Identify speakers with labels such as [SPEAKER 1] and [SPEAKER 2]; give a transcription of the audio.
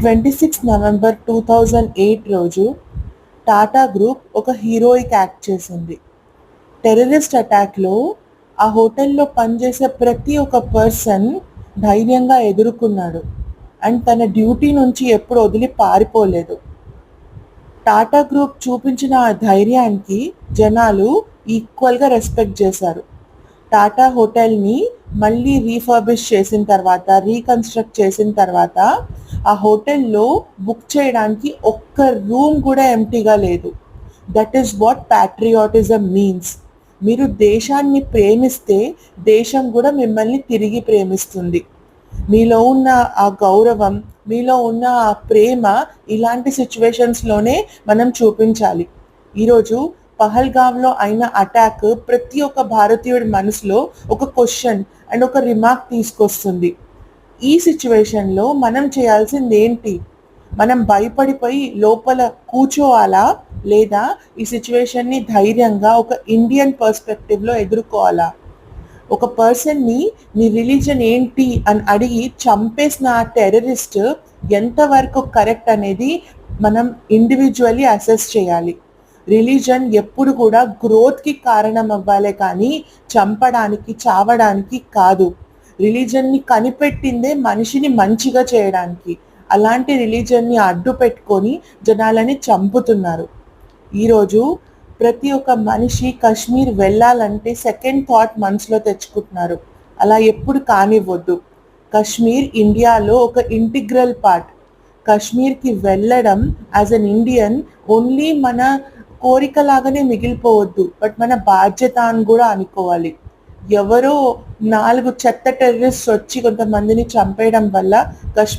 [SPEAKER 1] 26 November 2008 రోజు Tata group ఒక heroic act చేసింది. టెర్రరిస్ట్ అటాక్లో ఆ హోటల్లో పనిచేసే ప్రతి ఒక్క పర్సన్ ధైర్యంగా ఎదుర్కొన్నాడు అండ్ తన డ్యూటీ నుంచి ఎప్పుడు వదిలి పారిపోలేదు. టాటా గ్రూప్ చూపించిన ఆ ధైర్యానికి జనాలు ఈక్వల్గా రెస్పెక్ట్ చేశారు. టాటా హోటల్ని మళ్ళీ రీఫర్బిష్ చేసిన తర్వాత, రీకన్స్ట్రక్ట్ చేసిన తర్వాత ఆ హోటల్లో బుక్ చేయడానికి ఒక్క రూమ్ కూడా ఎంటీగా లేదు. That is what patriotism means. మీరు దేశాన్ని ప్రేమిస్తే దేశం కూడా మిమ్మల్ని తిరిగి ప్రేమిస్తుంది. మీలో ఉన్న ఆ గౌరవం, మీలో ఉన్న ఆ ప్రేమ ఇలాంటి సిచ్యువేషన్స్లోనే మనం చూపించాలి. ఈరోజు పహల్గామ్లో అయిన అటాక్ ప్రతి ఒక్క భారతీయుడి మనసులో ఒక క్వశ్చన్ అండ్ ఒక రిమార్క్ తీసుకొస్తుంది. ఈ సిచ్యువేషన్లో మనం చేయాల్సింది ఏంటి? మనం భయపడిపోయి లోపల కూర్చోవాలా, లేదా ఈ సిచ్యువేషన్ని ధైర్యంగా ఒక ఇండియన్ పర్స్పెక్టివ్లో ఎదుర్కోవాలా? ఒక పర్సన్ని నీ రిలీజన్ ఏంటి అని అడిగి చంపేసిన ఆ టెర్రరిస్ట్ ఎంతవరకు కరెక్ట్ అనేది మనం ఇండివిజువల్లీ అసెస్ చేయాలి. రిలీజన్ ఎప్పుడు కూడా గ్రోత్కి కారణం అవ్వాలి, కానీ చంపడానికి, చావడానికి కాదు. రిలీజన్ని కనిపెట్టిందే మనిషిని మంచిగా చేయడానికి. అలాంటి రిలీజన్ని అడ్డు పెట్టుకొని జనాలని చంపుతున్నారు. ఈరోజు ప్రతి ఒక్క మనిషి కాశ్మీర్ వెళ్ళాలంటే సెకండ్ థాట్ మనసులో తెచ్చుకుంటున్నారు. అలా ఎప్పుడు కానివ్వద్దు. కాశ్మీర్ ఇండియాలో ఒక ఇంటిగ్రల్ పార్ట్. కాశ్మీర్కి వెళ్ళడం యాజ్ అన్ ఇండియన్ ఓన్లీ మన కోరికలాగానే మిగిలిపోవద్దు, బట్ మన బాధ్యత అని కూడా అనుకోవాలి. ఎవరో 4 చెత్త టెర్రరిస్ట్ వచ్చి కొంతమందిని చంపేయడం వల్ల కాశ్మీర్